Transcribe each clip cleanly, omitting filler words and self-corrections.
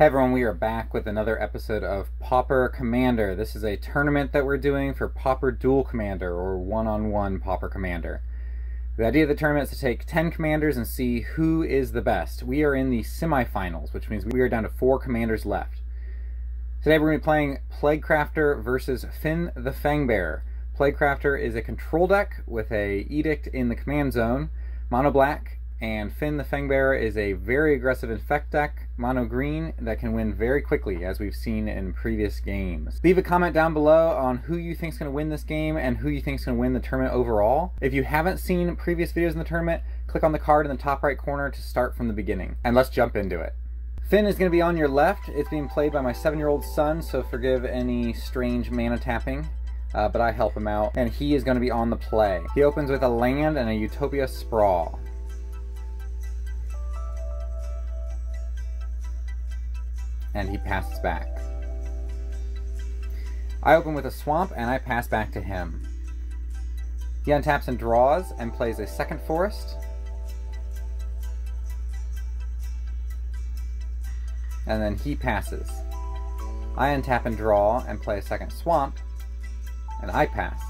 Hey everyone, we are back with another episode of Pauper Commander. This is a tournament that we're doing for Pauper Duel Commander, or one-on-one Pauper Commander. The idea of the tournament is to take 10 commanders and see who is the best. We are in the semifinals, which means we are down to 4 commanders left. Today we're going to be playing Plaguecrafter versus Fynn the Fangbearer. Plaguecrafter is a control deck with a Edict in the command zone, mono black, and Fynn the Fangbearer is a very aggressive Infect deck, mono green, that can win very quickly, as we've seen in previous games. Leave a comment down below on who you think is going to win this game and who you think is going to win the tournament overall. If you haven't seen previous videos in the tournament, click on the card in the top right corner to start from the beginning. And let's jump into it. Fynn is going to be on your left. It's being played by my 7-year-old son, so forgive any strange mana tapping. But I help him out, and he is going to be on the play. He opens with a land and a Utopia Sprawl. And he passes back. I open with a swamp and I pass back to him. He untaps and draws and plays a second forest. And then he passes. I untap and draw and play a second swamp. And I pass.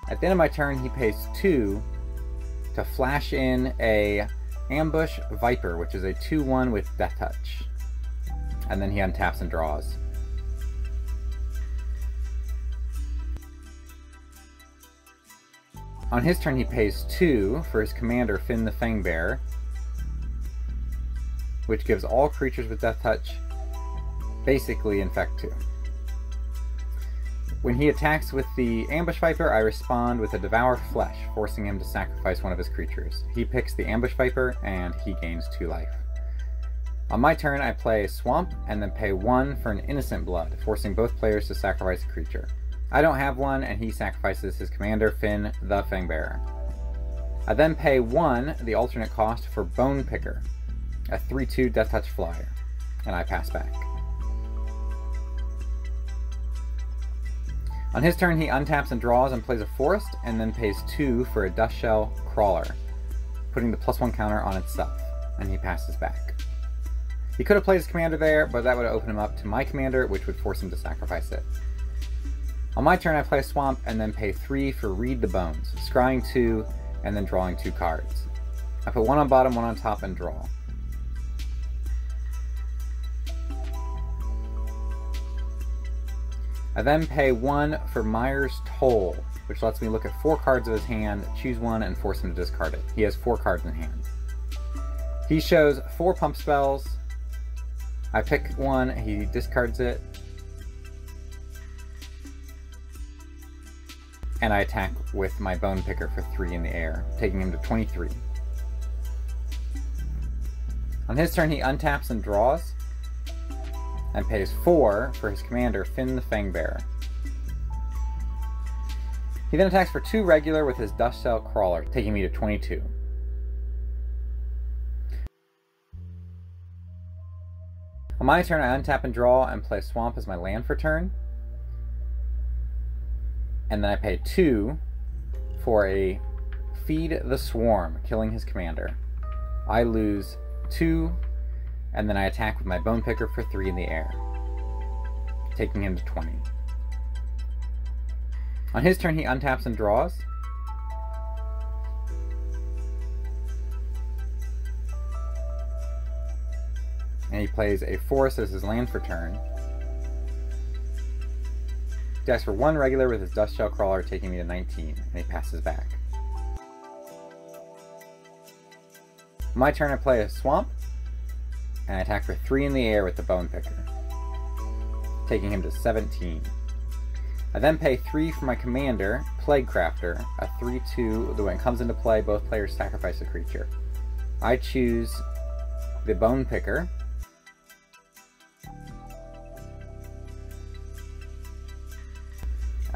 At the end of my turn, he pays 2 to flash in a Ambush Viper, which is a 2/1 with Death Touch. And then he untaps and draws. On his turn, he pays 2 for his commander, Fynn the Fangbearer, which gives all creatures with Death Touch basically Infect 2. When he attacks with the Ambush Viper, I respond with a Devour Flesh, forcing him to sacrifice one of his creatures. He picks the Ambush Viper, and he gains 2 life. On my turn, I play Swamp, and then pay 1 for an Innocent Blood, forcing both players to sacrifice a creature. I don't have one, and he sacrifices his commander, Fynn the Fangbearer. I then pay 1, the alternate cost, for Bone Picker, a 3/2 Death Touch flyer, and I pass back. On his turn, he untaps and draws and plays a forest, and then pays 2 for a Dustshell Crawler, putting the +1 counter on itself, and he passes back. He could have played his commander there, but that would have opened him up to my commander, which would force him to sacrifice it. On my turn, I play a swamp and then pay 3 for Read the Bones, scrying 2 and then drawing 2 cards. I put 1 on bottom, 1 on top, and draw. I then pay 1 for Myers Toll, which lets me look at 4 cards of his hand, choose 1, and force him to discard it. He has 4 cards in hand. He shows 4 pump spells. I pick 1, he discards it, and I attack with my Bone Picker for 3 in the air, taking him to 23. On his turn, he untaps and draws, and pays 4 for his commander, Fynn the Fangbearer. He then attacks for 2 regular with his Dustshell Crawler, taking me to 22. On my turn, I untap and draw and play Swamp as my land for turn. And then I pay 2 for a Feed the Swarm, killing his commander. I lose 2, and then I attack with my Bone Picker for 3 in the air, taking him to 20. On his turn, he untaps and draws. And he plays a forest as his land for turn. He attacks for 1 regular with his Dustshell Crawler, taking me to 19, and he passes back. On my turn, I play a swamp, and I attack for 3 in the air with the Bone Picker, taking him to 17. I then pay 3 for my commander, Plaguecrafter, a 3/2, when it comes into play, both players sacrifice a creature. I choose the Bone Picker,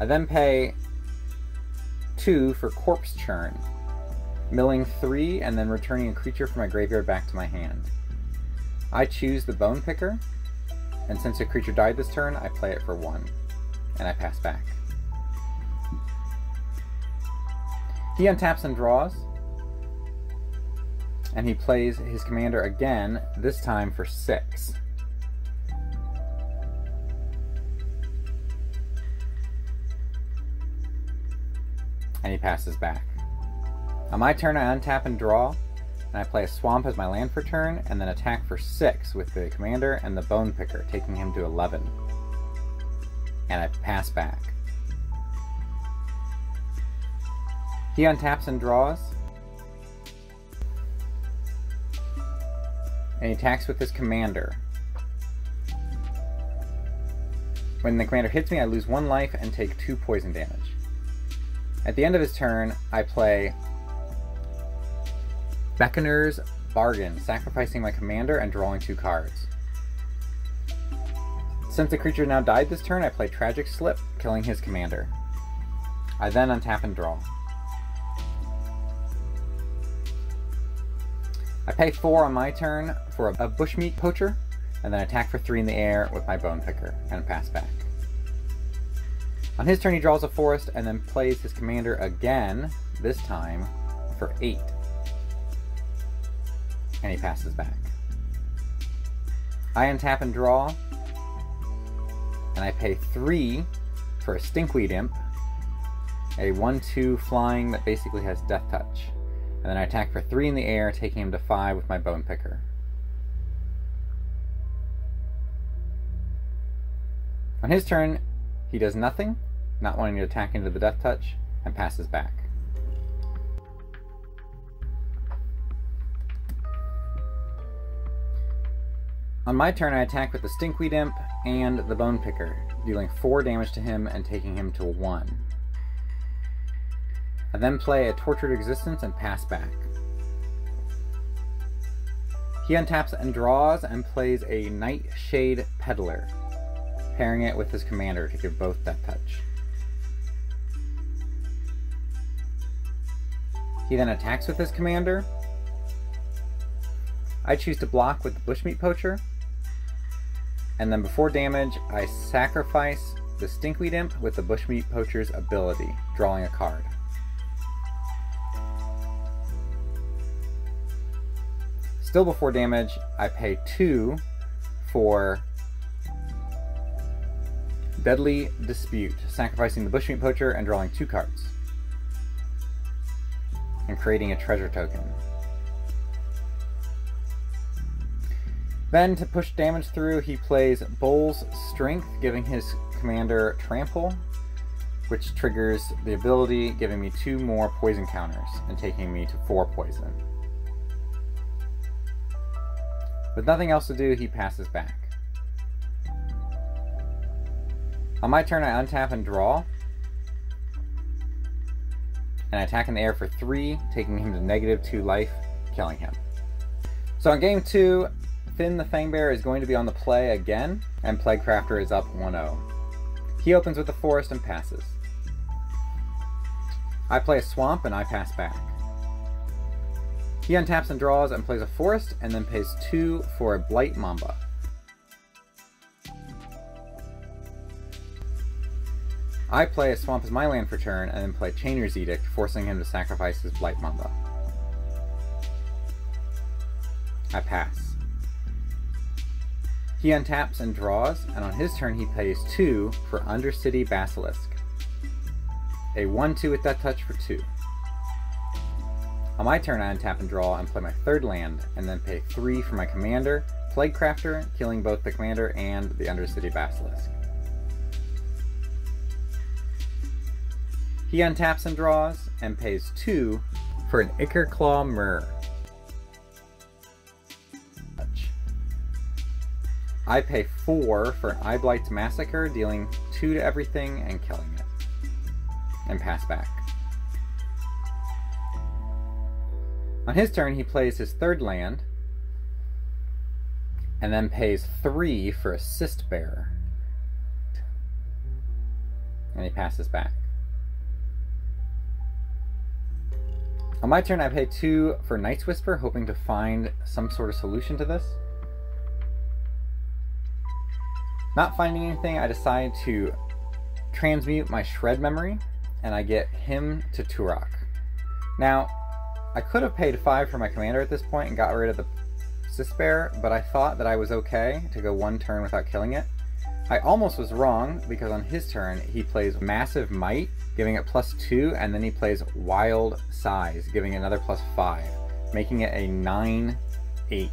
I then pay 2 for Corpse Churn, milling 3 and then returning a creature from my graveyard back to my hand. I choose the Bone Picker, and since a creature died this turn, I play it for 1, and I pass back. He untaps and draws, and he plays his commander again, this time for 6. And he passes back. On my turn, I untap and draw, and I play a swamp as my land for turn, and then attack for 6 with the commander and the bone picker, taking him to 11. And I pass back. He untaps and draws, and he attacks with his commander. When the commander hits me, I lose 1 life and take 2 poison damage. At the end of his turn, I play Beckoner's Bargain, sacrificing my commander and drawing 2 cards. Since the creature now died this turn, I play Tragic Slip, killing his commander. I then untap and draw. I pay 4 on my turn for a Bushmeat Poacher, and then attack for 3 in the air with my Bone Picker, and pass back. On his turn he draws a forest, and then plays his commander again, this time for 8. And he passes back. I untap and draw, and I pay 3 for a Stinkweed Imp, a 1/2 flying that basically has Death Touch. And then I attack for 3 in the air, taking him to 5 with my Bone Picker. On his turn, he does nothing, not wanting to attack into the Death Touch, and passes back. On my turn, I attack with the Stinkweed Imp and the Bone Picker, dealing 4 damage to him and taking him to 1. I then play a Tortured Existence and pass back. He untaps and draws and plays a Nightshade Peddler, pairing it with his commander to give both Death Touch. He then attacks with his commander. I choose to block with the Bushmeat Poacher, and then before damage, I sacrifice the Stinkweed Imp with the Bushmeat Poacher's ability, drawing a card. Still before damage, I pay 2 for Deadly Dispute, sacrificing the Bushmeat Poacher and drawing 2 cards, and creating a treasure token. Then, to push damage through, he plays Bull's Strength, giving his commander Trample, which triggers the ability, giving me 2 more poison counters, and taking me to 4 poison. With nothing else to do, he passes back. On my turn, I untap and draw, and I attack in the air for 3, taking him to -2 life, killing him. So in game 2, Fynn the Fangbearer is going to be on the play again, and Plaguecrafter is up 1-0. He opens with the forest and passes. I play a swamp and I pass back. He untaps and draws and plays a forest, and then pays 2 for a Blight Mamba. I play a swamp as my land for turn, and then play Chainer's Edict, forcing him to sacrifice his Blight Mamba. I pass. He untaps and draws, and on his turn he pays 2 for Undercity Basilisk, a 1/2 with Death Touch for 2. On my turn, I untap and draw and play my 3rd land, and then pay 3 for my commander, Plaguecrafter, killing both the commander and the Undercity Basilisk. He untaps and draws, and pays 2 for an Ichorclaw Myrrh. I pay 4 for an Eyeblight's Massacre, dealing 2 to everything and killing it, and pass back. On his turn, he plays his 3rd land, and then pays 3 for a Bearer, and he passes back. On my turn, I pay 2 for Night's Whisper, hoping to find some sort of solution to this. Not finding anything, I decide to transmute my Shred Memory, and I get him to Turok. Now, I could have paid 5 for my commander at this point and got rid of the Fangbearer, but I thought that I was okay to go one turn without killing it. I almost was wrong, because on his turn he plays Massive Might, giving it +2, and then he plays Wild Size, giving it another +5, making it a 9/8.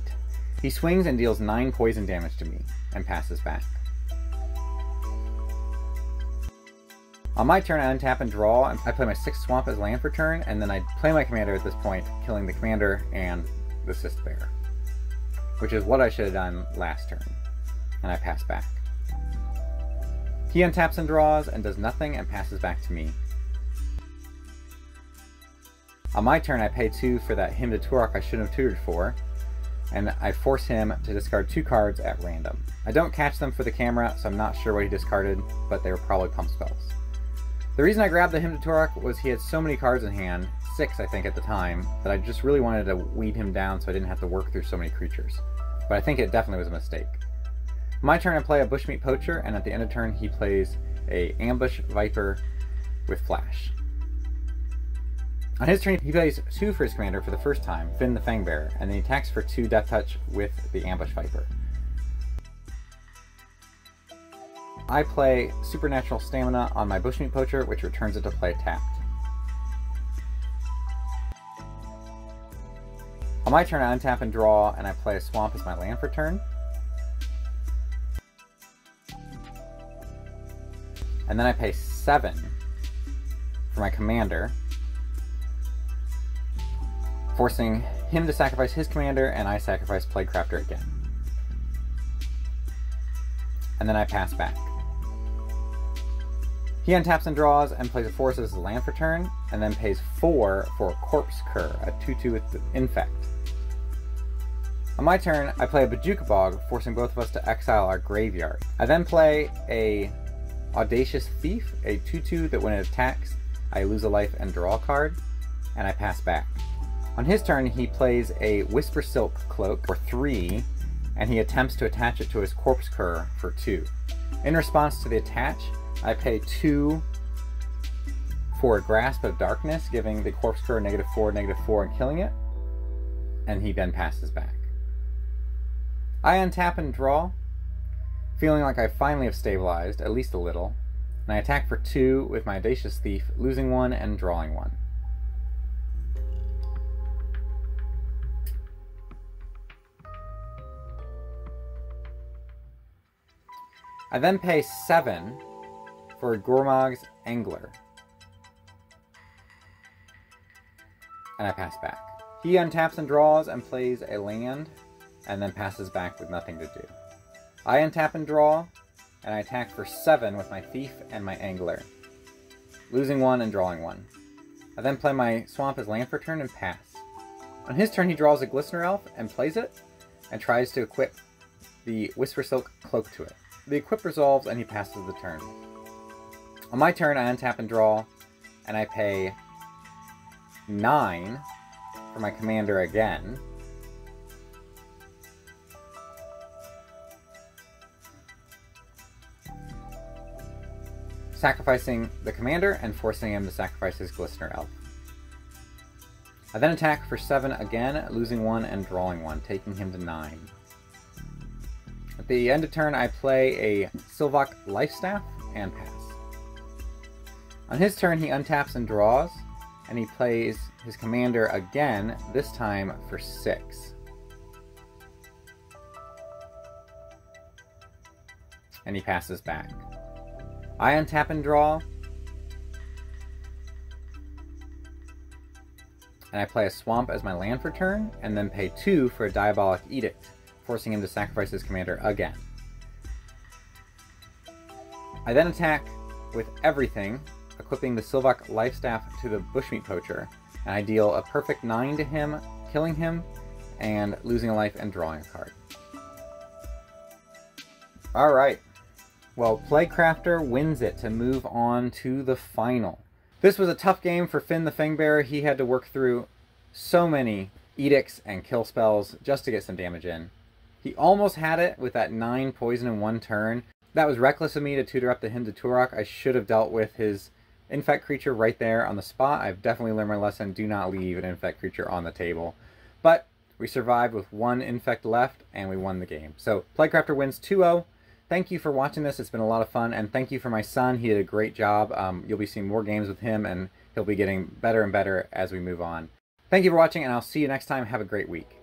He swings and deals 9 poison damage to me, and passes back. On my turn, I untap and draw, and I play my 6 swamp as land for turn, and then I play my commander at this point, killing the commander and the Fangbearer, which is what I should have done last turn, and I pass back. He untaps and draws, and does nothing, and passes back to me. On my turn, I pay 2 for that Hymn to Turok I shouldn't have tutored for, and I force him to discard 2 cards at random. I don't catch them for the camera, so I'm not sure what he discarded, but they were probably pump spells. The reason I grabbed the Hymn to Turok was he had so many cards in hand, 6 I think at the time, that I just really wanted to weed him down so I didn't have to work through so many creatures. But I think it definitely was a mistake. On my turn, I play a Bushmeat Poacher, and at the end of turn he plays a Ambush Viper with Flash. On his turn, he plays 2 for his commander for the first time, Fynn the Fangbearer, and then he attacks for 2 Death Touch with the Ambush Viper. I play Supernatural Stamina on my Bushmeat Poacher, which returns it to play tapped. On my turn, I untap and draw, and I play a Swamp as my land for turn. And then I pay 7 for my commander, forcing him to sacrifice his commander, and I sacrifice Plaguecrafter again. And then I pass back. He untaps and draws, and plays a Force as a land for turn, and then pays 4 for Corpse Cur, a 2/2 with Infect. On my turn, I play a Bojuka Bog, forcing both of us to exile our graveyard. I then play a Audacious Thief, a 2/2 that when it attacks, I lose a life and draw a card, and I pass back. On his turn, he plays a Whisper Silk Cloak for 3, and he attempts to attach it to his Corpse Cur for 2. In response to the attach, I pay 2 for a Grasp of Darkness, giving the Corpse Cur -4/-4 and killing it, and he then passes back. I untap and draw, feeling like I finally have stabilized, at least a little, and I attack for 2 with my Audacious Thief, losing 1 and drawing 1. I then pay 7 for Gormag's Angler, and I pass back. He untaps and draws and plays a land, and then passes back with nothing to do. I untap and draw, and I attack for 7 with my Thief and my Angler, losing 1 and drawing 1. I then play my Swamp as land for turn and pass. On his turn, he draws a Glistener Elf and plays it, and tries to equip the Whisper Silk Cloak to it. The equip resolves, and he passes the turn. On my turn, I untap and draw, and I pay 9 for my commander again. Sacrificing the commander and forcing him to sacrifice his Glistener Elf. I then attack for 7 again, losing 1 and drawing 1, taking him to 9. At the end of turn, I play a Sylvok Lifestaff and pass. On his turn, he untaps and draws, and he plays his commander again, this time for 6. And he passes back. I untap and draw, and I play a Swamp as my land for turn, and then pay 2 for a Diabolic Edict, forcing him to sacrifice his commander again. I then attack with everything, equipping the Sylvok Lifestaff to the Bushmeat Poacher, and I deal a perfect 9 to him, killing him, and losing a life and drawing a card. Alright. Well, Plaguecrafter wins it to move on to the final. This was a tough game for Fynn the Fangbearer. He had to work through so many edicts and kill spells just to get some damage in. He almost had it with that 9 poison in one turn. That was reckless of me to tutor up the Hymn to Turok. I should have dealt with his Infect creature right there on the spot. I've definitely learned my lesson. Do not leave an Infect creature on the table. But we survived with 1 Infect left, and we won the game. So Plaguecrafter wins 2-0. Thank you for watching this. It's been a lot of fun, and thank you for my son. He did a great job. You'll be seeing more games with him, and he'll be getting better and better as we move on. Thank you for watching, and I'll see you next time. Have a great week.